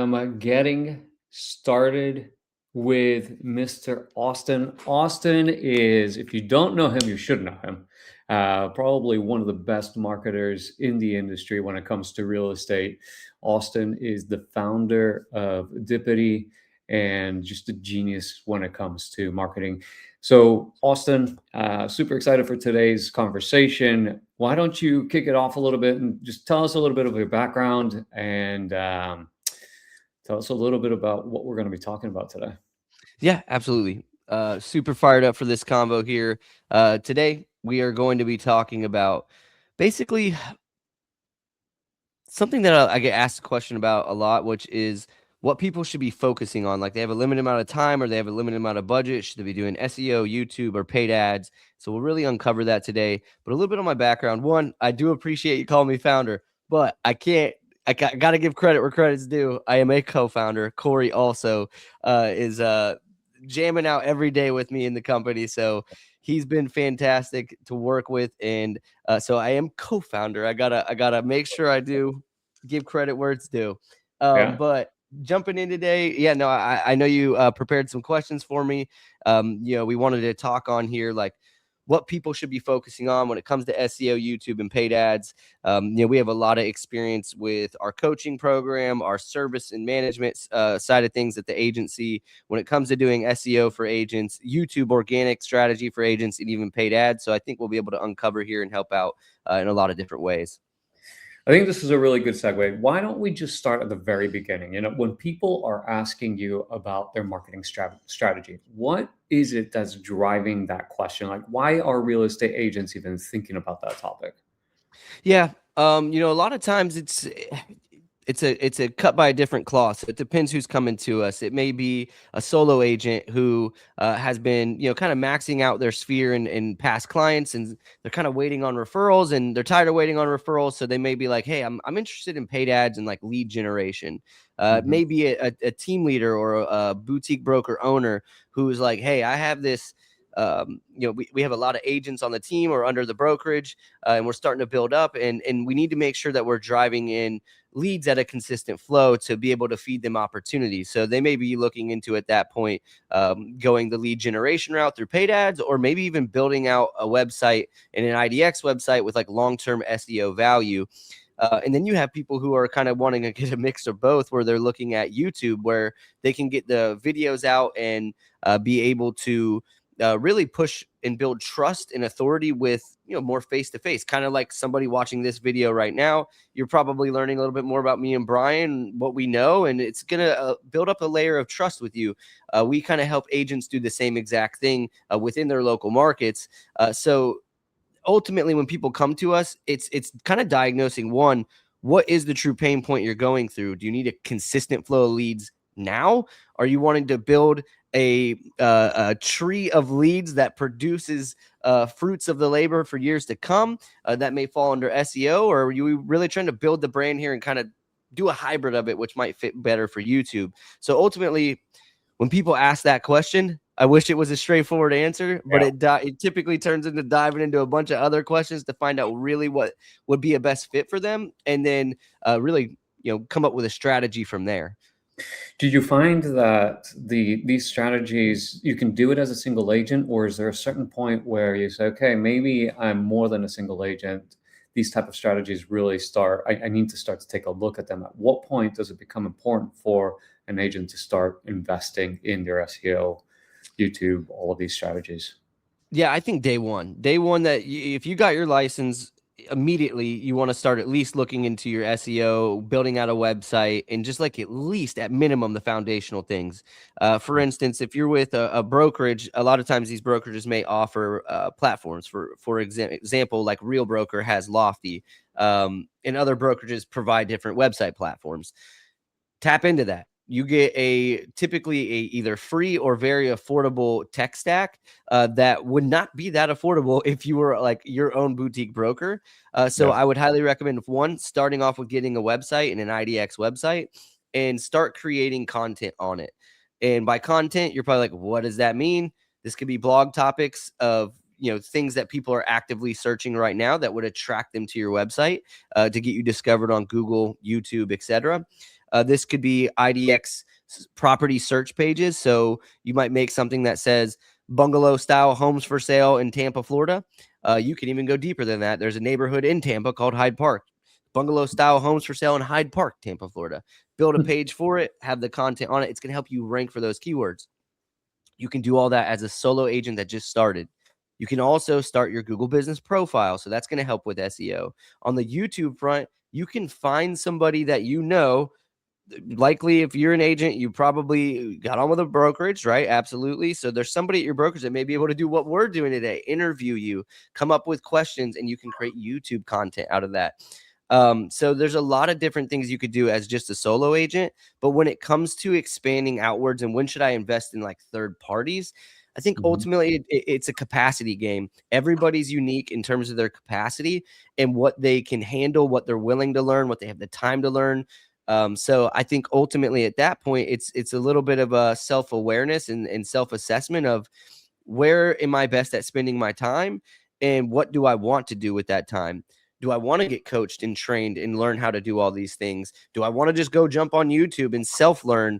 am getting started with Mr. Austin. Austin is, if you don't know him, you should know him. Probably one of the best marketers in the industry when it comes to real estate. Austin is the founder of Dippidi and just a genius when it comes to marketing. So, Austin, super excited for today's conversation. Why don't you kick it off a little bit and just tell us a little bit of your background and tell us a little bit about what we're going to be talking about today. Yeah, absolutely. Super fired up for this convo here. Today, we are going to be talking about basically something that I get asked a question about a lot, which is what people should be focusing on. Like they have a limited amount of time or they have a limited amount of budget. Should they be doing SEO, YouTube, or paid ads? So we'll really uncover that today. But a little bit on my background. One, I do appreciate you calling me founder, but I can't. I got to give credit where credit's due. I am a co-founder. Corey also is jamming out every day with me in the company. So he's been fantastic to work with, and so I am co-founder. I gotta make sure I do give credit where it's due. Yeah. But jumping in today, yeah, no, I know you prepared some questions for me. We wanted to talk on here like what people should be focusing on when it comes to SEO, YouTube, and paid ads. We have a lot of experience with our coaching program, our service and management side of things at the agency. When it comes to doing SEO for agents, YouTube organic strategy for agents, and even paid ads. So I think we'll be able to uncover here and help out in a lot of different ways. I think this is a really good segue. Why don't we just start at the very beginning? When people are asking you about their marketing strategy, what is it that's driving that question? Like, why are real estate agents even thinking about that topic? Yeah. A lot of times it's a cut by a different cloth. So it depends who's coming to us. It may be a solo agent who has been, kind of maxing out their sphere and past clients, and they're kind of waiting on referrals, and they're tired of waiting on referrals. So they may be like, "Hey, I'm interested in paid ads and like lead generation." Mhm. Maybe a team leader or a boutique broker owner who's like, "Hey, I have this." We have a lot of agents on the team or under the brokerage, and we're starting to build up, and we need to make sure that we're driving in leads at a consistent flow to be able to feed them opportunities. So they may be looking into at that point going the lead generation route through paid ads, or maybe even building out a website and an IDX website with like long-term SEO value. And then you have people who are kind of wanting to get a mix of both, where they're looking at YouTube, where they can get the videos out and be able to really push and build trust and authority with more face to face, kind of like somebody watching this video right now. You're probably learning a little bit more about me and Brian, what we know, and it's gonna build up a layer of trust with you. We kind of help agents do the same exact thing within their local markets. So ultimately, when people come to us, it's kind of diagnosing, one, what is the true pain point you're going through? Do you need a consistent flow of leads now? Are you wanting to build a tree of leads that produces fruits of the labor for years to come that may fall under SEO? Or are you really trying to build the brand here and kind of do a hybrid of it, which might fit better for YouTube? So ultimately, when people ask that question, I wish it was a straightforward answer, but Yeah. it typically turns into diving into a bunch of other questions to find out really what would be a best fit for them, and then really come up with a strategy from there. Do you find that these strategies, you can do it as a single agent, or is there a certain point where you say, okay, maybe I'm more than a single agent? These type of strategies really start, I need to start to take a look at them. At what point does it become important for an agent to start investing in their SEO, YouTube, all of these strategies? Yeah, I think day one that if you got your license immediately, you want to start at least looking into your SEO, building out a website, and just like at least at minimum the foundational things. For instance, if you're with a brokerage, a lot of times these brokerages may offer platforms. For example, like Real Broker has Lofty, and other brokerages provide different website platforms. Tap into that. You get typically a either free or very affordable tech stack that would not be that affordable if you were like your own boutique broker. So Yeah. I would highly recommend, one, starting off with getting a website and an IDX website, and start creating content on it. And by content, you're probably like, what does that mean? This could be blog topics of things that people are actively searching right now that would attract them to your website to get you discovered on Google, YouTube, etc. This could be IDX property search pages. So you might make something that says bungalow style homes for sale in Tampa, Florida. You can even go deeper than that. There's a neighborhood in Tampa called Hyde Park. Bungalow style homes for sale in Hyde Park, Tampa, Florida. Build a page for it, have the content on it. It's going to help you rank for those keywords. You can do all that as a solo agent that just started. You can also start your Google business profile. So that's going to help with SEO. On the YouTube front, you can find somebody that you know. Likely, if you're an agent, you probably got on with a brokerage, right? Absolutely. So there's somebody at your brokerage that may be able to do what we're doing today, interview you, come up with questions, and you can create YouTube content out of that. So there's a lot of different things you could do as just a solo agent. But when it comes to expanding outwards and when should I invest in like third parties, I think ultimately it's a capacity game. Everybody's unique in terms of their capacity and what they can handle, what they're willing to learn, what they have the time to learn. So I think ultimately at that point, it's a little bit of a self-awareness and self-assessment of where am I best at spending my time and what do I want to do with that time? Do I want to get coached and trained and learn how to do all these things? Do I want to just go jump on YouTube and self-learn,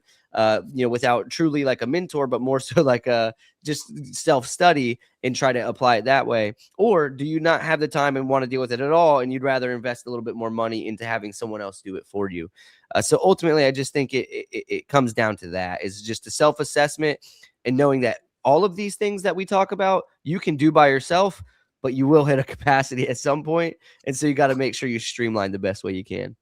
without truly like a mentor, but more so like a just self-study and try to apply it that way? Or do you not have the time and want to deal with it at all, and you'd rather invest a little bit more money into having someone else do it for you? So ultimately, I just think it comes down to that. It's just a self-assessment and knowing that all of these things that we talk about, you can do by yourself, but you will hit a capacity at some point. And so you got to make sure you streamline the best way you can.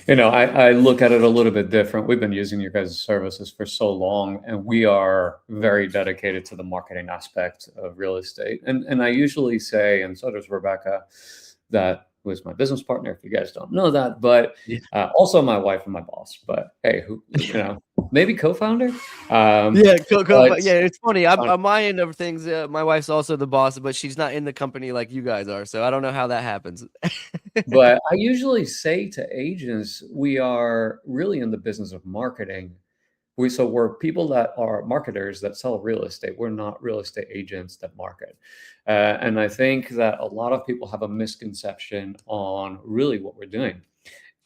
I look at it a little bit different. We've been using your guys' services for so long, and we are very dedicated to the marketing aspect of real estate. And I usually say, and so does Rebecca, that was my business partner, if you guys don't know that, but also my wife and my boss. But hey, maybe co-founder. Yeah, but yeah, it's funny. I'm on my end of things. My wife's also the boss, but she's not in the company like you guys are. So I don't know how that happens. But I usually say to agents, we are really in the business of marketing. We're people that are marketers that sell real estate. We're not real estate agents that market. And I think that a lot of people have a misconception on really what we're doing.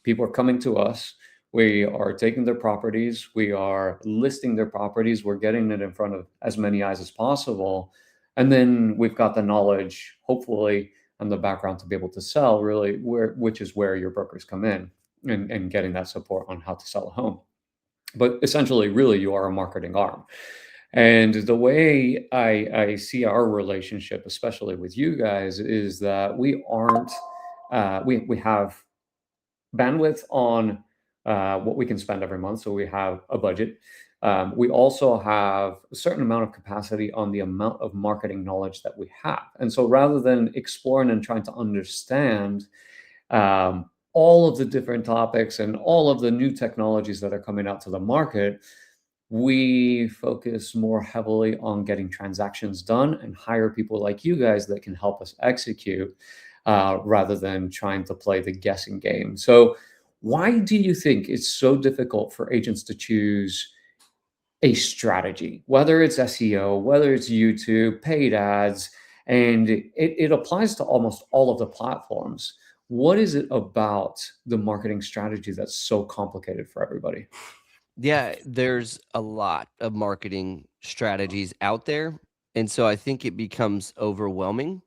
People are coming to us. We are taking their properties. We are listing their properties. We're getting it in front of as many eyes as possible. And then we've got the knowledge, hopefully, and the background to be able to sell, really, which is where your brokers come in and getting that support on how to sell a home. But essentially, really, you are a marketing arm. And the way I see our relationship, especially with you guys, is that we aren't, we have bandwidth on what we can spend every month. So we have a budget. We also have a certain amount of capacity on the amount of marketing knowledge that we have. And so rather than exploring and trying to understand all of the different topics and all of the new technologies that are coming out to the market, we focus more heavily on getting transactions done and hire people like you guys that can help us execute rather than trying to play the guessing game. So why do you think it's so difficult for agents to choose a strategy, whether it's SEO, whether it's YouTube, paid ads, and it applies to almost all of the platforms? What is it about the marketing strategy that's so complicated for everybody? Yeah, there's a lot of marketing strategies out there. And so I think it becomes overwhelming.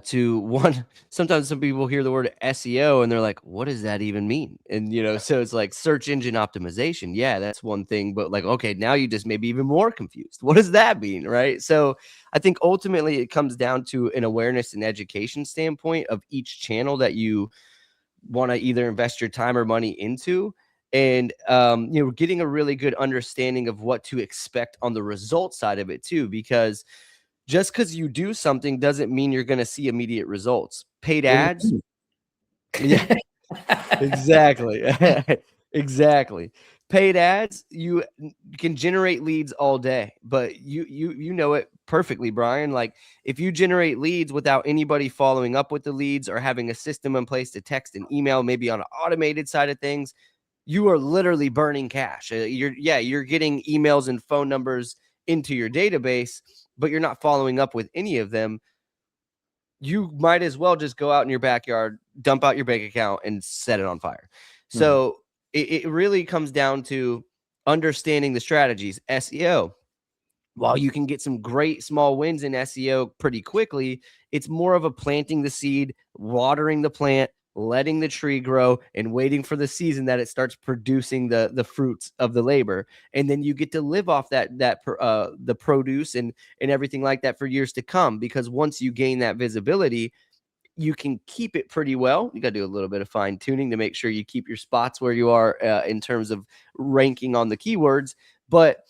To one, sometimes some people hear the word SEO and they're like, what does that even mean? And, so it's like search engine optimization. Yeah, that's one thing. But like, okay, now you just may be even more confused. What does that mean? Right. So I think ultimately it comes down to an awareness and education standpoint of each channel that you want to either invest your time or money into. And getting a really good understanding of what to expect on the result side of it too, because just because you do something doesn't mean you're going to see immediate results. Paid What do you ads. mean? Yeah, exactly. Exactly. Paid ads, you can generate leads all day, but you know it perfectly, Brian. Like if you generate leads without anybody following up with the leads or having a system in place to text and email, maybe on an automated side of things, you are literally burning cash. You're getting emails and phone numbers into your database, but you're not following up with any of them. You might as well just go out in your backyard, dump out your bank account and set it on fire. Mhm. So it really comes down to understanding the strategies. SEO, while you can get some great small wins in SEO pretty quickly, it's more of a planting the seed, watering the plant, letting the tree grow, and waiting for the season that it starts producing the fruits of the labor. And then you get to live off the produce and everything like that for years to come. Because once you gain that visibility, you can keep it pretty well. You got to do a little bit of fine tuning to make sure you keep your spots where you are in terms of ranking on the keywords. But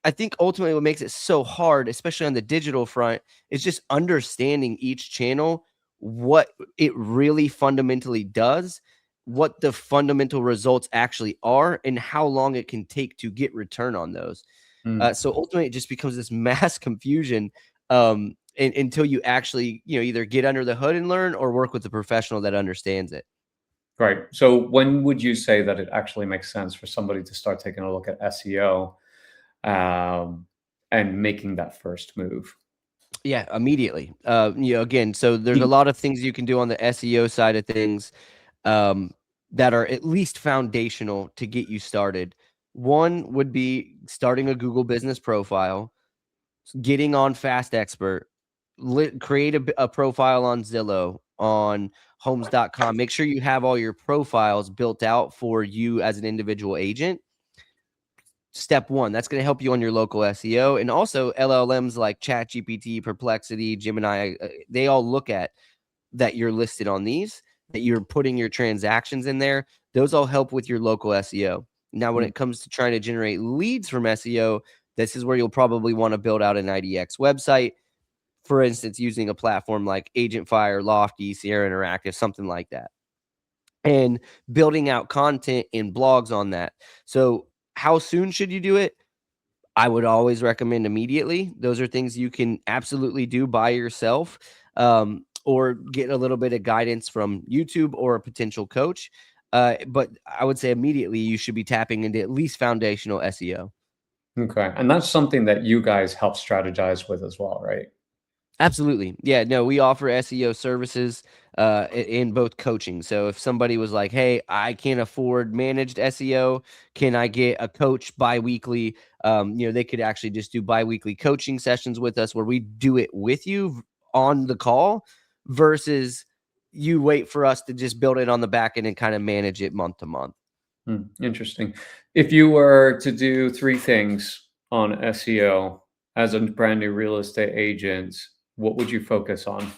I think ultimately what makes it so hard, especially on the digital front, is just understanding each channel, what it really fundamentally does, what the fundamental results actually are, and how long it can take to get return on those. Mm. So ultimately, it just becomes this mass confusion until you actually, either get under the hood and learn or work with a professional that understands it. Right. So when would you say that it actually makes sense for somebody to start taking a look at SEO, and making that first move? Yeah, immediately. Again, so there's a lot of things you can do on the SEO side of things um, that are at least foundational to get you started. One would be starting a Google business profile, getting on Fast Expert, create a profile on Zillow, on homes.com. Make sure you have all your profiles built out for you as an individual agent. Step one, that's going to help you on your local SEO. And also LLMs like ChatGPT, Perplexity, Gemini, they all look at that you're listed on these, that you're putting your transactions in there. Those all help with your local SEO. Now, when Mm. it comes to trying to generate leads from SEO, this is where you'll probably want to build out an IDX website. For instance, using a platform like Agent Fire, Lofty, Sierra Interactive, something like that, and building out content and blogs on that. So, how soon should you do it? I would always recommend immediately. Those are things you can absolutely do by yourself, or get a little bit of guidance from YouTube or a potential coach. But I would say immediately you should be tapping into at least foundational SEO. Okay. And that's something that you guys help strategize with as well, right? Absolutely. Yeah, no, we offer SEO services in both coaching. So if somebody was like, "Hey, I can't afford managed SEO, can I get a coach biweekly?" They could actually just do biweekly coaching sessions with us where we do it with you on the call versus you wait for us to just build it on the back end and kind of manage it month to month. Interesting. If you were to do three things on SEO as a brand new real estate agent, what would you focus on?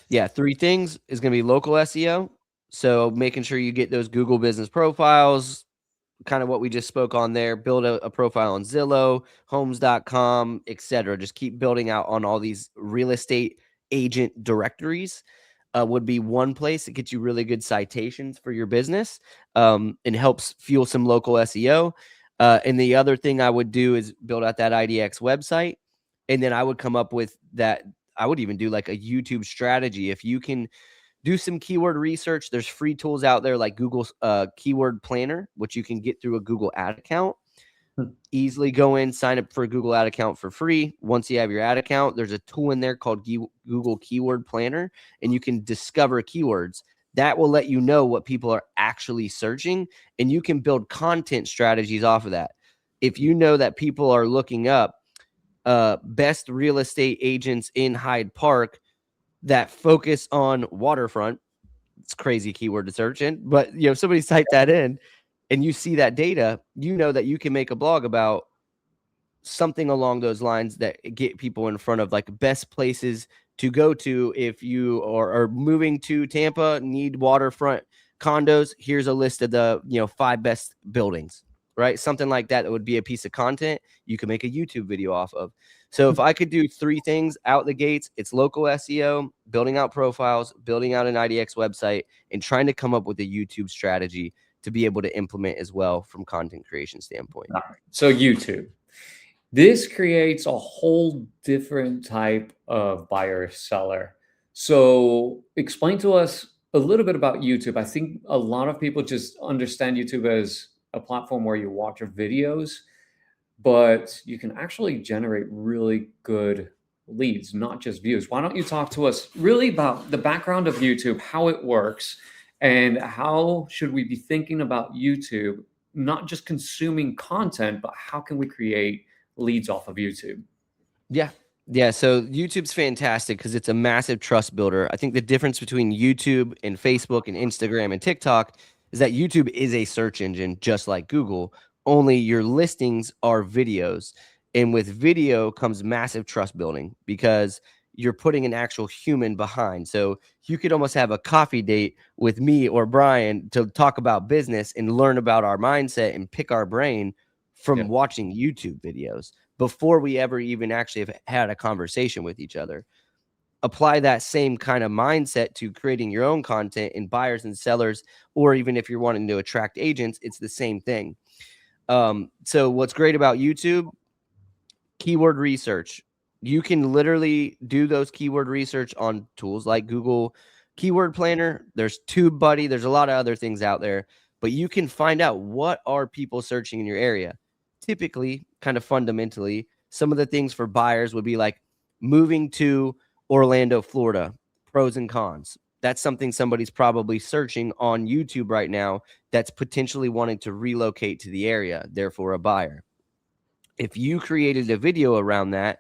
Yeah, three things is going to be local SEO. So making sure you get those Google business profiles, kind of what we just spoke on there, build a profile on Zillow, homes.com, etc. Just keep building out on all these real estate agent directories. Would be one place that gets you really good citations for your business, and helps fuel some local SEO. And the other thing I would do is build out that IDX website. And then I would come up with that. I would even do like a YouTube strategy. If you can do some keyword research. There's free tools out there like Google's keyword planner, which you can get through a Google ad account. Hmm. Easily go in, sign up for a Google ad account for free. Once you have your ad account, there's a tool in there called Google Keyword Planner, and you can discover keywords. That will let you know what people are actually searching, and you can build content strategies off of that. If you know that people are looking up best real estate agents in Hyde Park that focus on waterfront, it's crazy keyword to search in, but somebody type that in and you see that data, you know that you can make a blog about something along those lines that get people in front of like best places to go to if you are moving to Tampa, need waterfront condos. Here's a list of the 5 best buildings, right? Something like that would be a piece of content you can make a YouTube video off of. So if I could do 3 things out the gates, it's local SEO, building out profiles, building out an IDX website, and trying to come up with a YouTube strategy to be able to implement as well from content creation standpoint. All right. So YouTube. This creates a whole different type of buyer seller. So explain to us a little bit about YouTube. I think a lot of people just understand YouTube as a platform where you watch your videos, but you can actually generate really good leads, not just views. Why don't you talk to us really about the background of YouTube, how it works, And how should we be thinking about YouTube, not just consuming content, but how can we create leads off of YouTube? Yeah. Yeah. So YouTube's fantastic because it's a massive trust builder. I think the difference between YouTube and Facebook and Instagram and TikTok is that YouTube is a search engine just like Google, only your listings are videos. And with video comes massive trust building because you're putting an actual human behind. So you could almost have a coffee date with me or Brian to talk about business and learn about our mindset and pick our brain Yeah. from watching YouTube videos before we ever even actually have had a conversation with each other. Apply that same kind of mindset to creating your own content in buyers and sellers, or even if you're wanting to attract agents, it's the same thing. So what's great about YouTube, keyword research. You can literally do those keyword research on tools like Google Keyword Planner. There's TubeBuddy. There's a lot of other things out there, but you can find out what are people searching in your area. Typically, kind of fundamentally, some of the things for buyers would be like moving to Orlando, Florida, pros and cons. That's something somebody's probably searching on YouTube right now that's potentially wanting to relocate to the area, therefore a buyer. If you created a video around that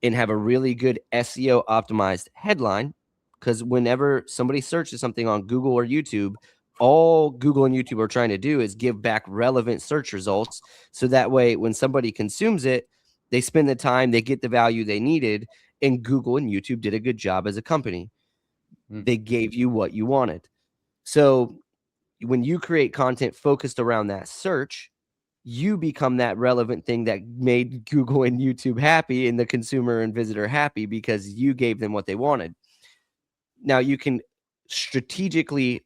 and have a really good SEO optimized headline, because whenever somebody searches something on Google or YouTube, all Google and YouTube are trying to do is give back relevant search results. So that way, when somebody consumes it, they spend the time, they get the value they needed. And Google and YouTube did a good job as a company. Mm. They gave you what you wanted. So when you create content focused around that search, you become that relevant thing that made Google and YouTube happy and the consumer and visitor happy because you gave them what they wanted. Now you can strategically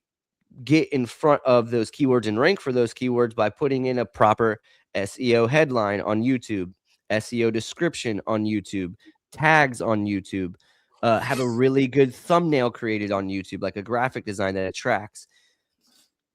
get in front of those keywords and rank for those keywords by putting in a proper SEO headline on YouTube, SEO description on YouTube, tags on YouTube, have a really good thumbnail created on YouTube, like a graphic design that attracts.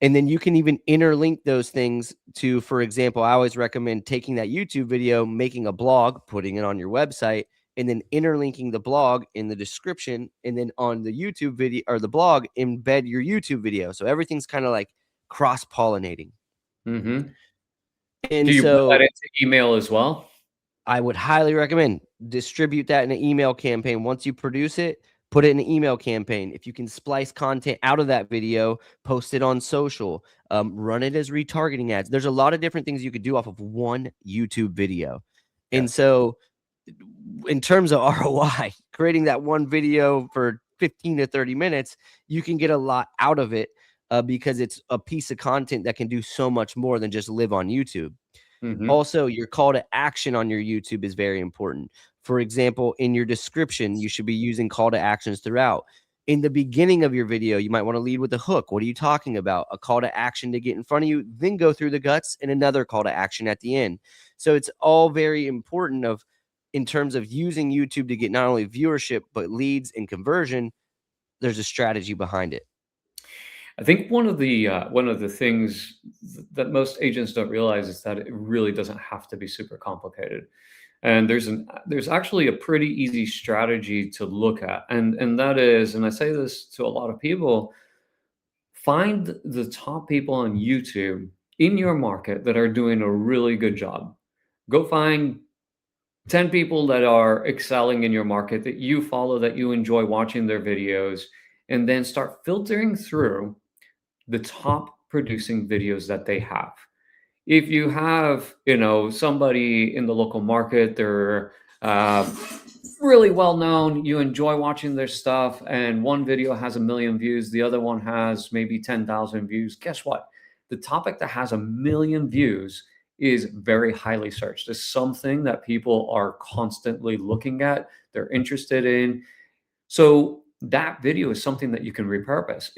And then you can even interlink those things to, for example, I always recommend taking that YouTube video, making a blog, putting it on your website, and then interlinking the blog in the description. And then on the YouTube video or the blog, embed your YouTube video. So everything's kind of like cross pollinating. Mm-hmm. Do And you put that so into email as well? I would highly recommend distribute that in an email campaign. Once you produce it, put it in an email campaign. If you can splice content out of that video, post it on social, run it as retargeting ads. There's a lot of different things you could do off of one YouTube video. And Yes. so, in terms of ROI, creating that one video for 15 to 30 minutes, you can get a lot out of it because it's a piece of content that can do so much more than just live on YouTube. Mm-hmm. Also, your call to action on your YouTube is very important. For example, in your description, you should be using call to actions throughout. In the beginning of your video, you might want to lead with a hook. What are you talking about? A call to action to get in front of you, then go through the guts and another call to action at the end. So it's all very important of in terms of using YouTube to get not only viewership, but leads and conversion. There's a strategy behind it. I think one of the things that most agents don't realize is that it really doesn't have to be super complicated. And there's actually a pretty easy strategy to look at. And that is, and I say this to a lot of people, find the top people on YouTube in your market that are doing a really good job. Go find 10 people that are excelling in your market that you follow, that you enjoy watching their videos, and then start filtering through the top producing videos that they have. If you have, somebody in the local market, they're uh, really well known, you enjoy watching their stuff, and one video has 1 million views, the other one has maybe 10,000 views. Guess what? The topic that has 1 million views is very highly searched. It's something that people are constantly looking at, they're interested in. So that video is something that you can repurpose.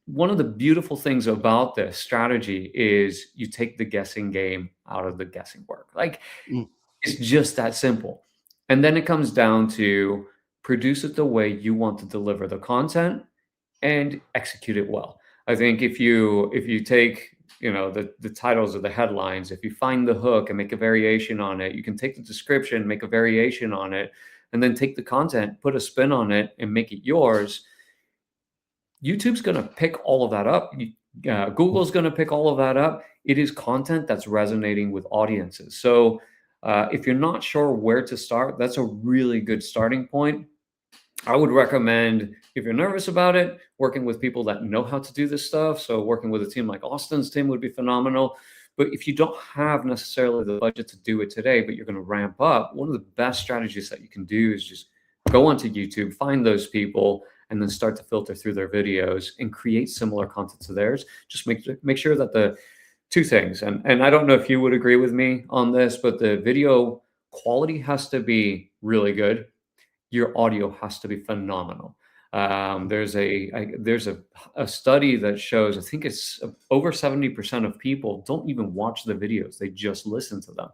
One of the beautiful things about this strategy is you take the guessing game out of the guessing work. Like, Mm, it's just that simple. And then it comes down to produce it the way you want to deliver the content and execute it well. I think if you take, the titles or the headlines, if you find the hook and make a variation on it, you can take the description, make a variation on it, and then take the content, put a spin on it and make it yours. YouTube's going to pick all of that up. Google's going to pick all of that up. It is content that's resonating with audiences. So if you're not sure where to start, that's a really good starting point. I would recommend, if you're nervous about it, working with people that know how to do this stuff. So working with a team like Austin's team would be phenomenal. But if you don't have necessarily the budget to do it today, but you're going to ramp up, one of the best strategies that you can do is just go onto YouTube, find those people, and then start to filter through their videos and create similar content to theirs. Just make sure that the two things, and I don't know if you would agree with me on this, but the video quality has to be really good. Your audio has to be phenomenal. There's a study that shows, I think it's over 70% of people don't even watch the videos, they just listen to them.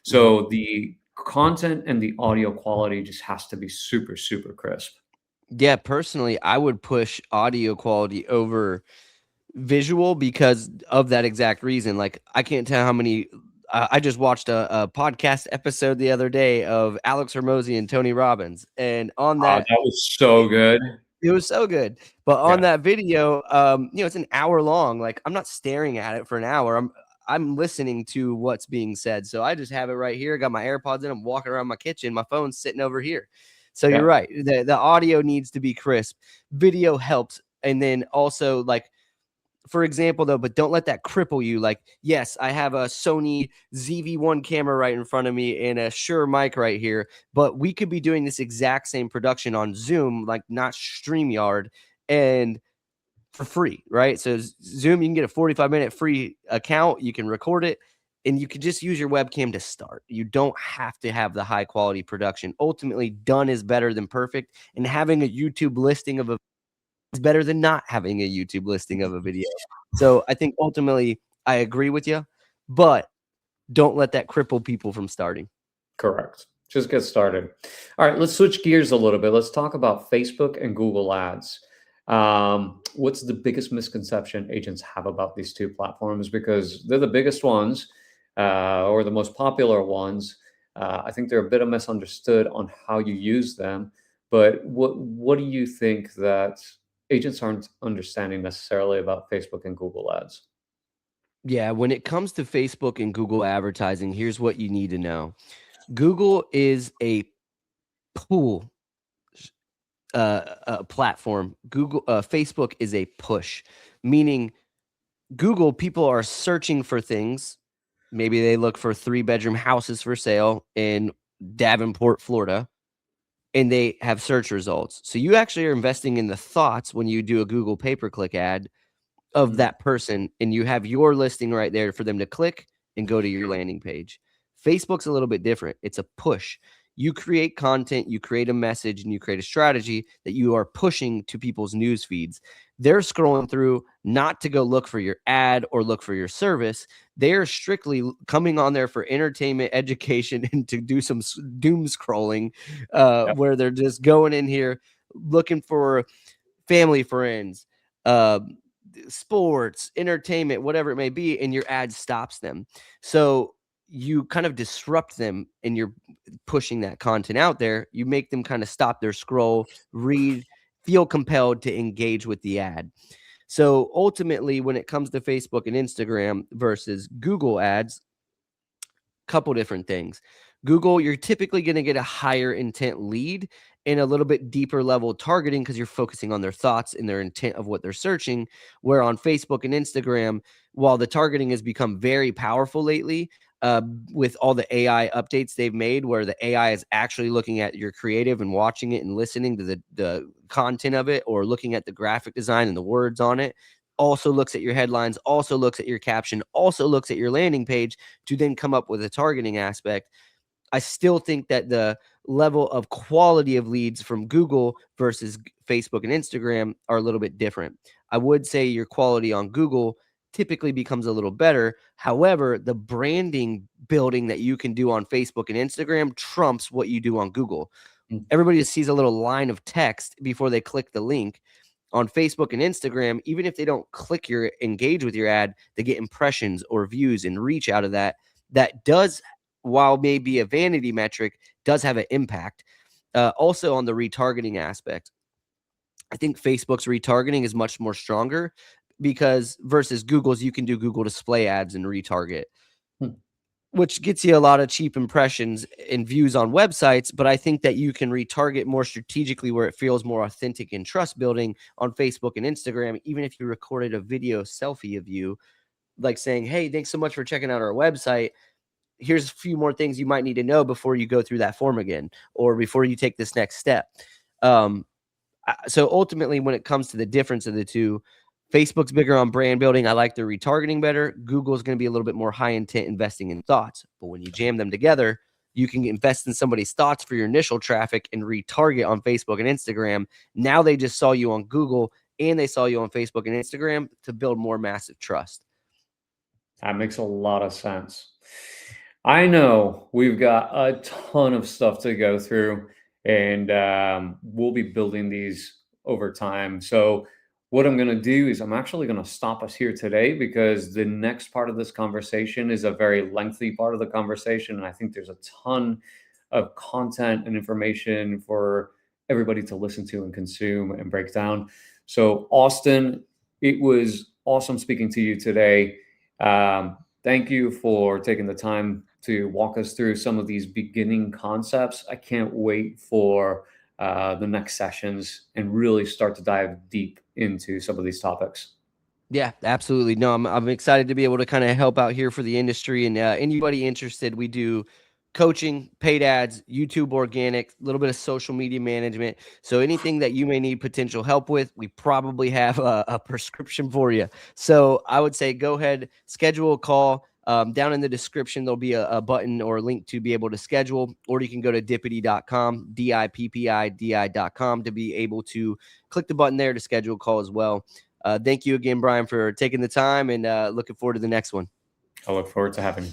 So the content and the audio quality just has to be super, super crisp. Yeah, personally, I would push audio quality over visual because of that exact reason. Like, I can't tell how many. I just watched a podcast episode the other day of Alex Hormozy and Tony Robbins, and on Oh, that, that was so good. it was so good. But on Yeah, that video, it's an hour long. Like, I'm not staring at it for an hour. I'm listening to what's being said. So I just have it right here. Got my AirPods in. I'm walking around my kitchen. My phone's sitting over here. So yeah, you're right. The audio needs to be crisp. Video helps. And then also, like, for example, though, but don't let that cripple you. Like, yes, I have a Sony ZV-1 camera right in front of me and a Shure mic right here, but we could be doing this exact same production on Zoom, like not StreamYard, and for free, right? So Zoom, you can get a 45-minute free account. You can record it, and you can just use your webcam to start. You don't have to have the high quality production. Ultimately, done is better than perfect, and having a YouTube listing of a is better than not having a YouTube listing of a video. So I think ultimately I agree with you, but don't let that cripple people from starting. correct. Just get started. All right, let's switch gears a little bit. Let's talk about Facebook and Google Ads. What's the biggest misconception agents have about these two platforms? Because they're the biggest ones, or the most popular ones. I think they're a bit of misunderstood on how you use them. But what do you think that agents aren't understanding necessarily about Facebook and Google Ads? Yeah, when it comes to Facebook and Google advertising, here's what you need to know. Google is a pull platform. Facebook is a push, meaning Google, people are searching for things. Maybe they look for 3-bedroom houses for sale in Davenport, Florida, and they have search results. So you actually are investing in the thoughts when you do a Google pay-per-click ad of Mm, that person, and you have your listing right there for them to click and go to your landing page. Facebook's a little bit different. It's a push. You create content, you create a message, and you create a strategy that you are pushing to people's news feeds. They're scrolling through not to go look for your ad or look for your service. They're strictly coming on there for entertainment, education, and to do some doom scrolling, yep, where they're just going in here looking for family, friends, uh, sports, entertainment, whatever it may be, and your ad stops them. So you kind of disrupt them and you're pushing that content out there. You make them kind of stop their scroll, read, feel compelled to engage with the ad. So ultimately, when it comes to Facebook and Instagram versus Google ads, couple different things. Google, you're typically going to get a higher intent lead and a little bit deeper level targeting because you're focusing on their thoughts and their intent of what they're searching. Where on Facebook and Instagram, while the targeting has become very powerful lately, with all the AI updates they've made, where the AI is actually looking at your creative and watching it and listening to the content of it, or looking at the graphic design and the words on it, also looks at your headlines, also looks at your caption, also looks at your landing page to then come up with a targeting aspect. I still think that the level of quality of leads from Google versus Facebook and Instagram are a little bit different. I would say your quality on Google typically becomes a little better. However, the branding building that you can do on Facebook and Instagram trumps what you do on Google. mm, Everybody just sees a little line of text before they click the link. On Facebook and Instagram, even if they don't click your engage with your ad, they get impressions or views and reach out of that. That does, while maybe a vanity metric, does have an impact. Also on the retargeting aspect, I think Facebook's retargeting is much more stronger because versus Google's, you can do Google display ads and retarget, Hmm. which gets you a lot of cheap impressions and views on websites. But I think that you can retarget more strategically where it feels more authentic and trust building on Facebook and Instagram, even if you recorded a video selfie of you, like saying, hey, thanks so much for checking out our website. Here's a few more things you might need to know before you go through that form again, or before you take this next step. So ultimately, when it comes to the difference of the two, Facebook's bigger on brand building. I like their retargeting better. Google's going to be a little bit more high intent investing in thoughts. But when you jam them together, you can invest in somebody's thoughts for your initial traffic and retarget on Facebook and Instagram. Now they just saw you on Google and they saw you on Facebook and Instagram to build more massive trust. That makes a lot of sense. I know we've got a ton of stuff to go through, and we'll be building these over time. So, what I'm going to do is I'm actually going to stop us here today because the next part of this conversation is a very lengthy part of the conversation. And I think there's a ton of content and information for everybody to listen to and consume and break down. So, Austin, it was awesome speaking to you today. Thank you for taking the time to walk us through some of these beginning concepts. I can't wait for the next sessions and really start to dive deep into some of these topics. Yeah, absolutely. No, I'm excited to be able to kind of help out here for the industry, and anybody interested, we do coaching, paid ads, YouTube organic, a little bit of social media management. So anything that you may need potential help with, we probably have a prescription for you. So I would say go ahead, schedule a call. Down in the description, there'll be a button or a link to be able to schedule, or you can go to dippidi.com, dippidi.com, to be able to click the button there to schedule a call as well. Thank you again, Brian, for taking the time, and looking forward to the next one. I look forward to having you.